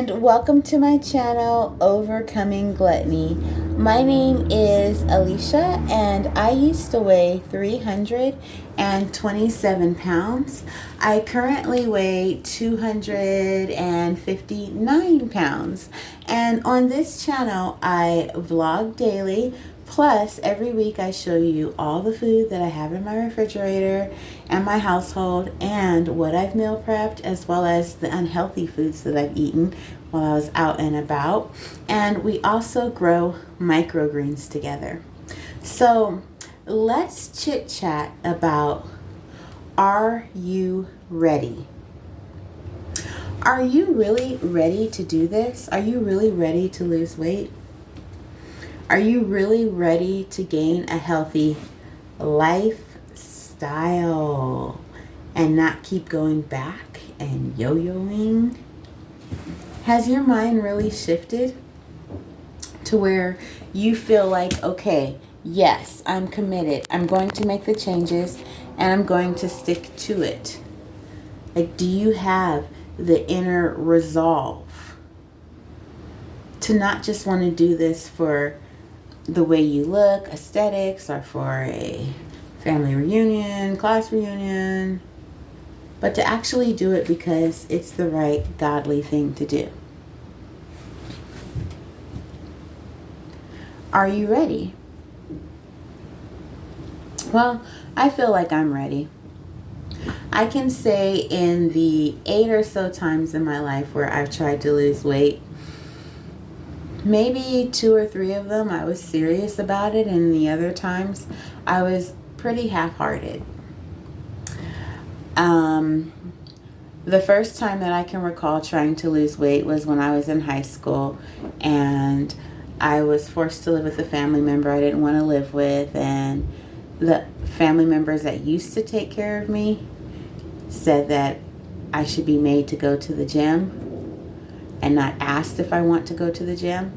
and welcome to my channel, Overcoming Gluttony. My name is Alicia, and I used to weigh 327 pounds. I currently weigh 259 pounds, and on this channel I vlog daily. Plus, every week I show you all the food that I have in my refrigerator and my household and what I've meal prepped, as well as the unhealthy foods that I've eaten while I was out and about. And we also grow microgreens together. So let's chit chat about, are you ready? Are you really ready to do this? Are you really ready to lose weight? Are you really ready to gain a healthy lifestyle and not keep going back and yo-yoing? Has your mind really shifted to where you feel like, okay, yes, I'm committed. I'm going to make the changes and I'm going to stick to it? Like, do you have the inner resolve to not just want to do this for the way you look, aesthetics, or for a family reunion, class reunion, but to actually do it because it's the right godly thing to do? Are you ready? Well, I feel like I'm ready. I can say in the 8 or so times in my life where I've tried to lose weight, maybe 2 or 3 of them I was serious about it, and the other times I was pretty half-hearted. The first time that I can recall trying to lose weight was when I was in high school, and I was forced to live with a family member I didn't want to live with, and the family members that used to take care of me said that I should be made to go to the gym and not asked if I want to go to the gym.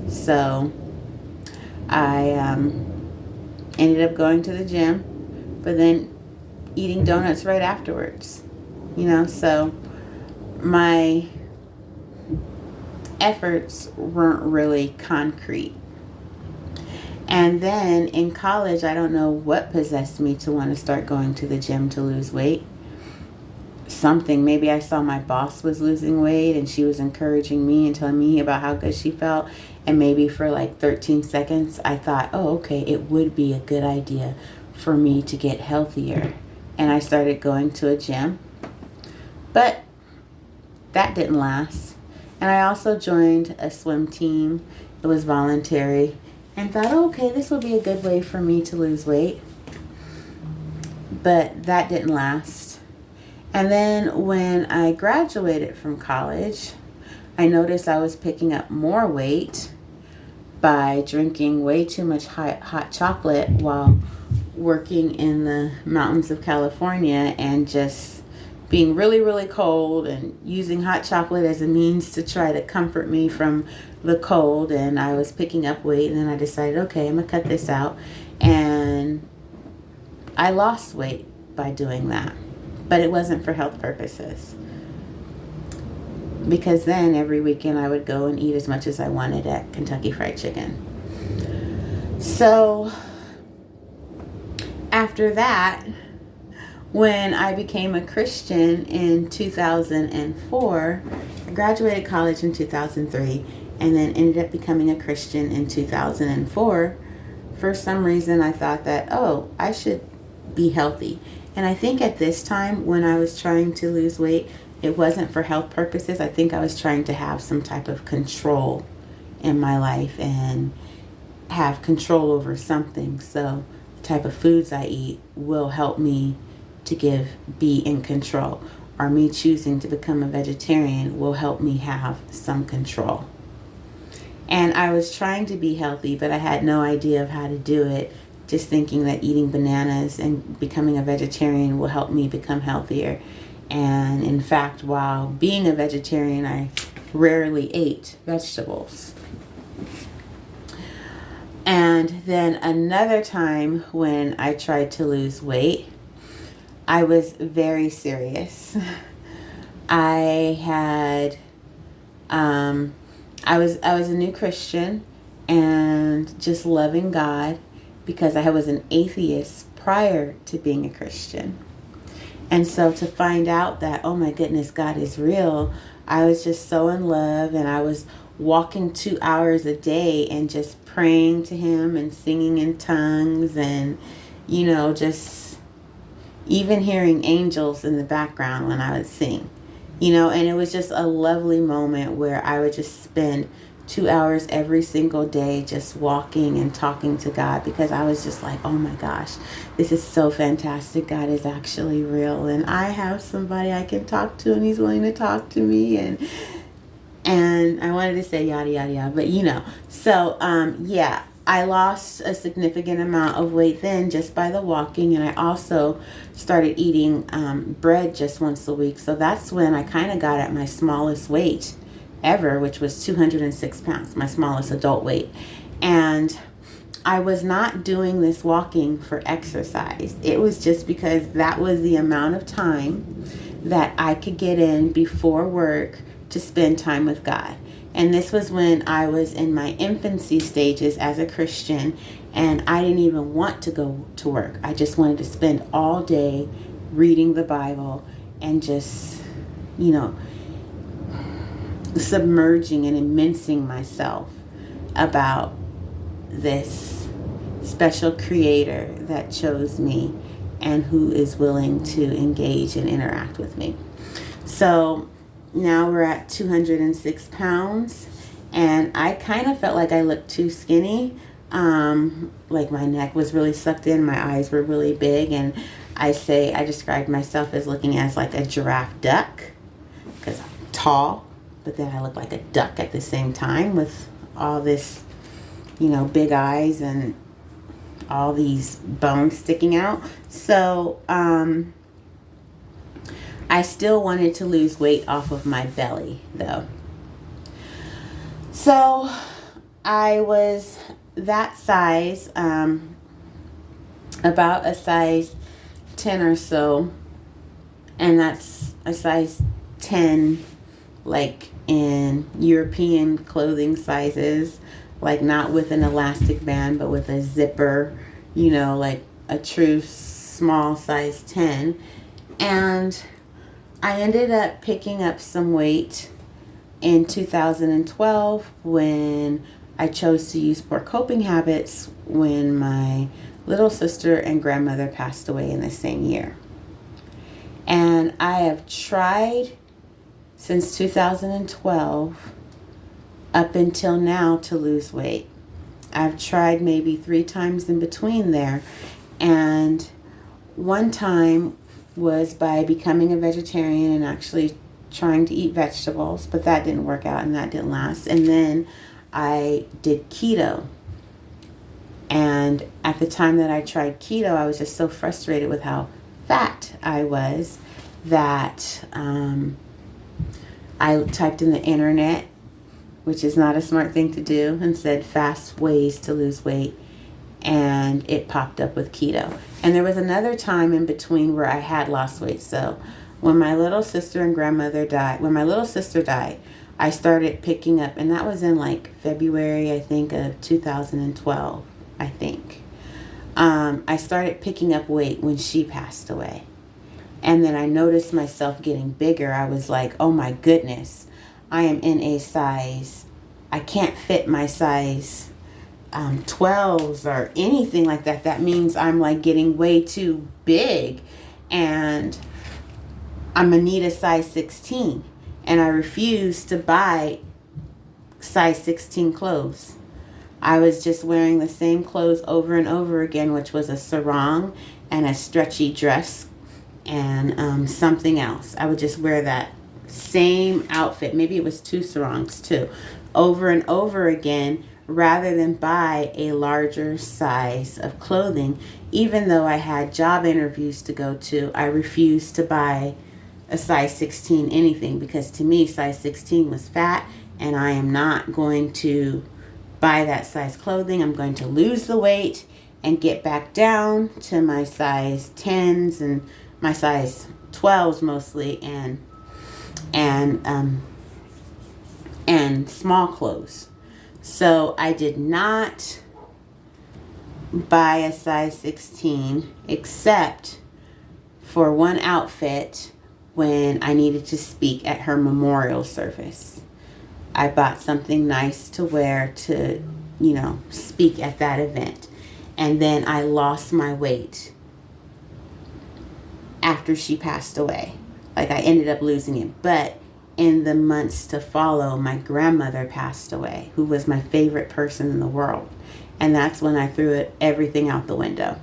So I ended up going to the gym, but then eating donuts right afterwards. So my efforts weren't really concrete. And then in college, I don't know what possessed me to want to start going to the gym to lose weight. Something, maybe I saw my boss was losing weight and she was encouraging me and telling me about how good she felt, and maybe for like 13 seconds I thought, oh, okay, it would be a good idea for me to get healthier, and I started going to a gym. But that didn't last, and I also joined a swim team. It was voluntary, and thought, oh, okay, this will be a good way for me to lose weight. But that didn't last. And then when I graduated from college, I noticed I was picking up more weight by drinking way too much hot chocolate while working in the mountains of California, and just being really, really cold and using hot chocolate as a means to try to comfort me from the cold. And I was picking up weight, and then I decided, okay, I'm going to cut this out. And I lost weight by doing that. But it wasn't for health purposes, because then every weekend I would go and eat as much as I wanted at Kentucky Fried Chicken. So after that, when I became a Christian in 2004, I graduated college in 2003, and then ended up becoming a Christian in 2004. For some reason, I thought that, oh, I should be healthy. And I think at this time, when I was trying to lose weight, it wasn't for health purposes. I think I was trying to have some type of control in my life and have control over something. So the type of foods I eat will help me to be in control. Or me choosing to become a vegetarian will help me have some control. And I was trying to be healthy, but I had no idea of how to do it. Just thinking that eating bananas and becoming a vegetarian will help me become healthier. And in fact, while being a vegetarian, I rarely ate vegetables. And then another time when I tried to lose weight, I was very serious. I had I was a new Christian and just loving God because I was an atheist prior to being a Christian. And so to find out that, oh my goodness, God is real, I was just so in love, and I was walking 2 hours a day and just praying to Him and singing in tongues, and, just even hearing angels in the background when I would sing, and it was just a lovely moment where I would just spend 2 hours every single day just walking and talking to God, because I was just like, oh my gosh, this is so fantastic. God is actually real, and I have somebody I can talk to, and He's willing to talk to me, and I wanted to say yada yada yada, but so yeah, I lost a significant amount of weight then just by the walking, and I also started eating bread just once a week. So that's when I kind of got at my smallest weight ever, which was 206 pounds, my smallest adult weight. And I was not doing this walking for exercise. It was just because that was the amount of time that I could get in before work to spend time with God. And this was when I was in my infancy stages as a Christian, and I didn't even want to go to work. I just wanted to spend all day reading the Bible and just, submerging and immensing myself about this special creator that chose me and who is willing to engage and interact with me. So now we're at 206 pounds, and I kind of felt like I looked too skinny. Like my neck was really sucked in, my eyes were really big, and I described myself as looking as like a giraffe duck because I'm tall, but then I look like a duck at the same time with all this, big eyes and all these bones sticking out. So, I still wanted to lose weight off of my belly, though. So I was that size, about a size 10 or so, and that's a size 10, like in European clothing sizes, like not with an elastic band, but with a zipper, like a true small size 10. And I ended up picking up some weight in 2012 when I chose to use poor coping habits when my little sister and grandmother passed away in the same year. And I have tried since 2012 up until now to lose weight. I've tried maybe 3 times in between there. And one time was by becoming a vegetarian and actually trying to eat vegetables, but that didn't work out and that didn't last. And then I did keto. And at the time that I tried keto, I was just so frustrated with how fat I was that I typed in the internet, which is not a smart thing to do, and said fast ways to lose weight. And it popped up with keto. And there was another time in between where I had lost weight. So when my little sister and grandmother died, when my little sister died, I started picking up, and that was in like February, I think, of 2012, I think. I started picking up weight when she passed away. And then I noticed myself getting bigger. I was like, oh my goodness, I am in a size, I can't fit my size 12s or anything like that. That means I'm like getting way too big, and I'm gonna need a size 16. And I refused to buy size 16 clothes. I was just wearing the same clothes over and over again, which was a sarong and a stretchy dress and something else. I would just wear that same outfit. Maybe it was 2 sarongs too, over and over again, rather than buy a larger size of clothing. Even though I had job interviews to go to, I refused to buy a size 16 anything, because to me size 16 was fat, and I am not going to buy that size clothing. I'm going to lose the weight and get back down to my size 10s and my size 12s mostly, and and small clothes. So I did not buy a size 16 except for one outfit when I needed to speak at her memorial service. I bought something nice to wear to, speak at that event. And then I lost my weight after she passed away. Like, I ended up losing it. But in the months to follow, my grandmother passed away, who was my favorite person in the world. And that's when I threw everything out the window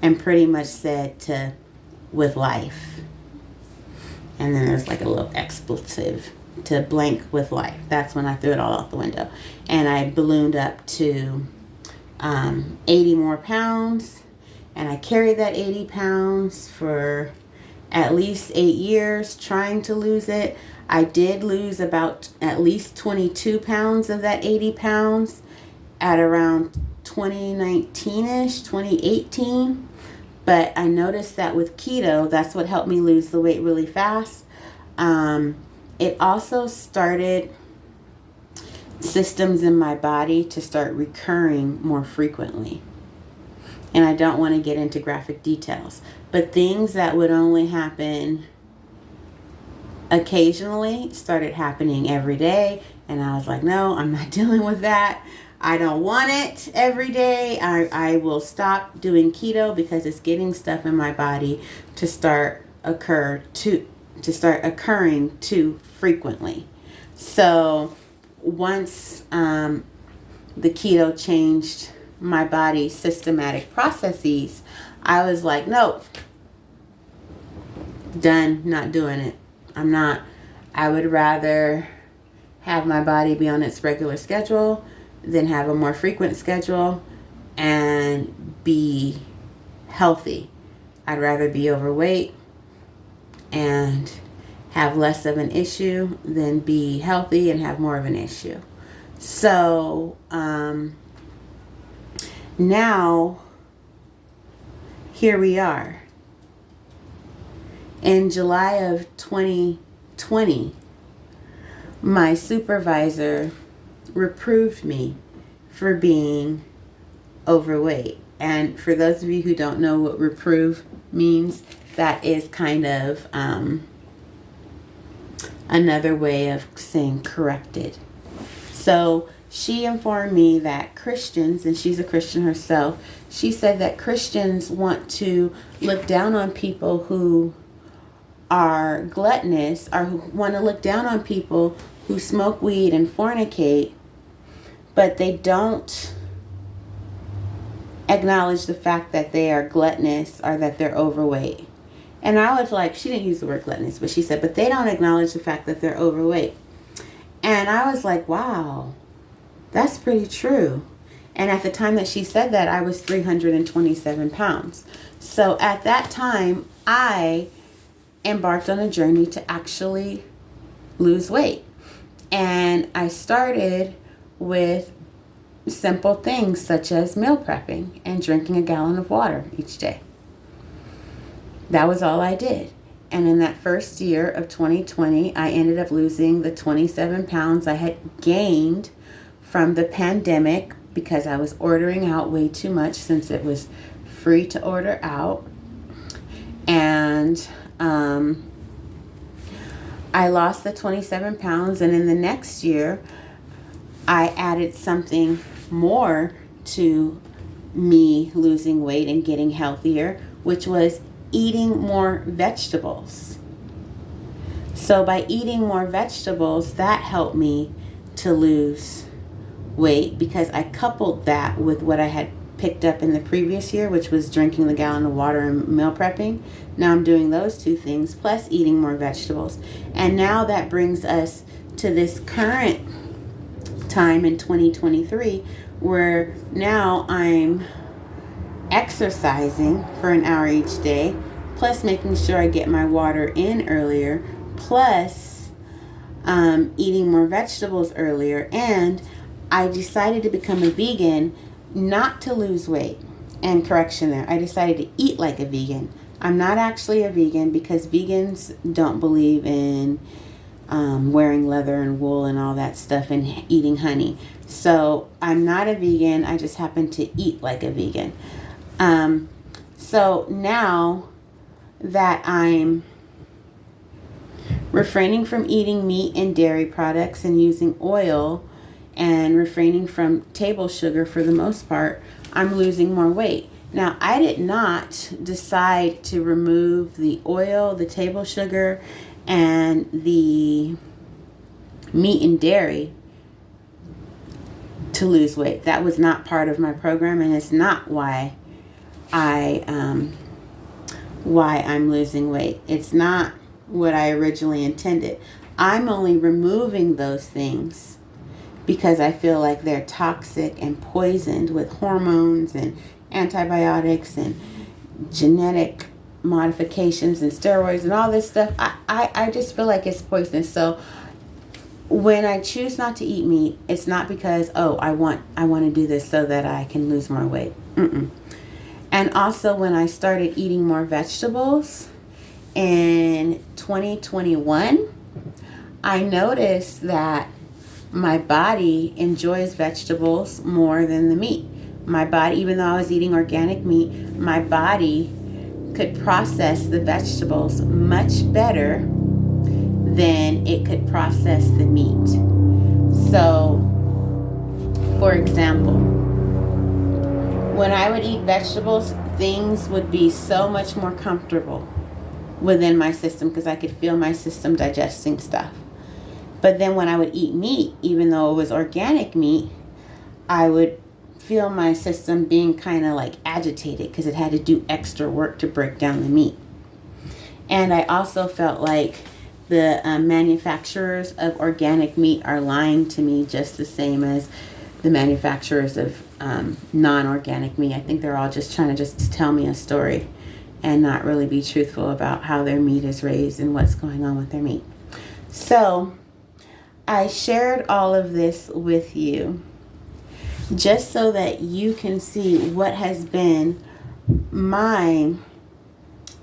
and pretty much said with life. And then there's like a little expletive, to blank with life. That's when I threw it all out the window. And I ballooned up to 80 more pounds. And I carried that 80 pounds for at least 8 years trying to lose it. I did lose about at least 22 pounds of that 80 pounds at around 2019-ish, 2018. But I noticed that with keto, that's what helped me lose the weight really fast. It also started systems in my body to start recurring more frequently. And I don't want to get into graphic details, but things that would only happen occasionally started happening every day. And I was like, no, I'm not dealing with that. I don't want it every day. I will stop doing keto because it's getting stuff in my body to start occurring too frequently. So once the keto changed my body's systematic processes, I was like, nope, done, not doing it. I would rather have my body be on its regular schedule than have a more frequent schedule and be healthy. I'd rather be overweight and have less of an issue than be healthy and have more of an issue. So now here we are. In July of 2020, my supervisor reproved me for being overweight. And for those of you who don't know what reprove means, that is kind of another way of saying corrected. So she informed me that Christians, and she's a Christian herself, she said that Christians want to look down on people who are gluttonous, or who want to look down on people who smoke weed and fornicate, but they don't acknowledge the fact that they are gluttonous or that they're overweight. And I was like, she didn't use the word gluttonous, but she said, but they don't acknowledge the fact that they're overweight. And I was like, wow, that's pretty true. And at the time that she said that, I was 327 pounds. So at that time, I embarked on a journey to actually lose weight. And I started with simple things such as meal prepping and drinking a gallon of water each day. That was all I did. And in that first year of 2020, I ended up losing the 27 pounds I had gained from the pandemic because I was ordering out way too much since it was free to order out. And I lost the 27 pounds, and in the next year, I added something more to me losing weight and getting healthier, which was eating more vegetables. So by eating more vegetables, that helped me to lose weight because I coupled that with what I had picked up in the previous year, which was drinking the gallon of water and meal prepping. Now I'm doing those two things plus eating more vegetables. And now that brings us to this current time in 2023 where now I'm exercising for an hour each day, plus making sure I get my water in earlier, plus eating more vegetables earlier. And I decided to become a vegan not to lose weight. And correction there, I decided to eat like a vegan. I'm not actually a vegan because vegans don't believe in wearing leather and wool and all that stuff and eating honey. So I'm not a vegan. I just happen to eat like a vegan. So now that I'm refraining from eating meat and dairy products and using oil and refraining from table sugar for the most part, I'm losing more weight. Now, I did not decide to remove the oil, the table sugar, and the meat and dairy to lose weight. That was not part of my program, and it's not why I'm losing weight. It's not what I originally intended. I'm only removing those things because I feel like they're toxic and poisoned with hormones and antibiotics and genetic modifications and steroids and all this stuff. I just feel like it's poisonous. So when I choose not to eat meat, it's not because, I want to do this so that I can lose more weight. And also when I started eating more vegetables in 2021, I noticed that my body enjoys vegetables more than the meat. My body, even though I was eating organic meat, my body could process the vegetables much better than it could process the meat. So, for example, when I would eat vegetables, things would be so much more comfortable within my system because I could feel my system digesting stuff. But then when I would eat meat, even though it was organic meat, I would feel my system being kind of like agitated because it had to do extra work to break down the meat. And I also felt like the manufacturers of organic meat are lying to me just the same as the manufacturers of non-organic meat. I think they're all just trying to just tell me a story and not really be truthful about how their meat is raised and what's going on with their meat. So I shared all of this with you just so that you can see what has been my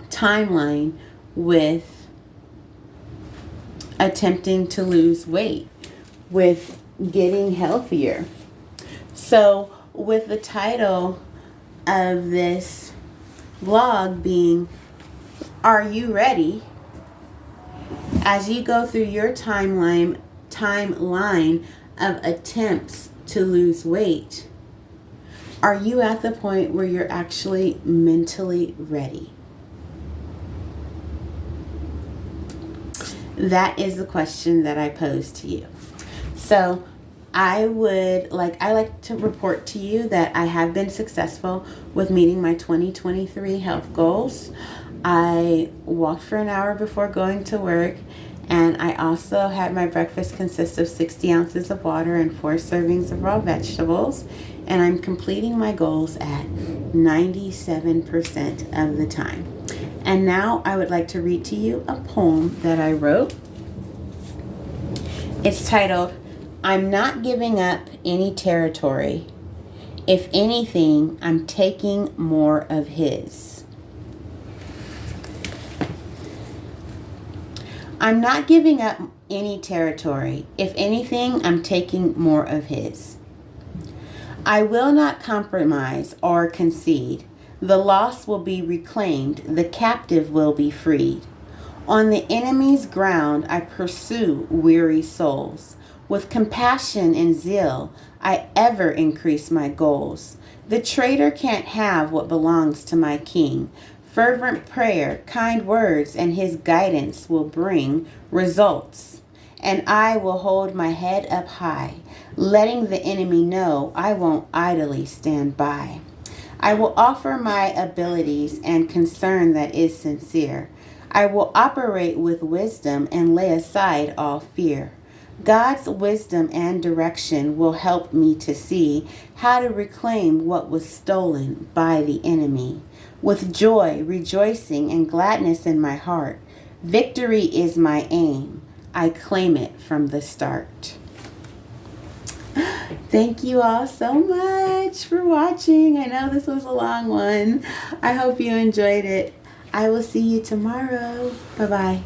timeline with attempting to lose weight, with getting healthier. So with the title of this vlog being, Are You Ready? As you go through your timeline of attempts to lose weight, are you at the point where you're actually mentally ready? That is the question that I pose to you. So I like to report to you that I have been successful with meeting my 2023 health goals. I walked for an hour before going to work, and I also had my breakfast consist of 60 ounces of water and 4 servings of raw vegetables, and I'm completing my goals at 97% of the time. And now I would like to read to you a poem that I wrote. It's titled, I'm Not Giving Up Any Territory. If anything, I'm taking more of his. I'm not giving up any territory. If anything, I'm taking more of his. I will not compromise or concede. The lost will be reclaimed. The captive will be freed. On the enemy's ground, I pursue weary souls. With compassion and zeal, I ever increase my goals. The traitor can't have what belongs to my king. Fervent prayer, kind words, and his guidance will bring results. And I will hold my head up high, letting the enemy know I won't idly stand by. I will offer my abilities and concern that is sincere. I will operate with wisdom and lay aside all fear. God's wisdom and direction will help me to see how to reclaim what was stolen by the enemy. With joy, rejoicing, and gladness in my heart, victory is my aim. I claim it from the start. Thank you all so much for watching. I know this was a long one. I hope you enjoyed it. I will see you tomorrow. Bye-bye.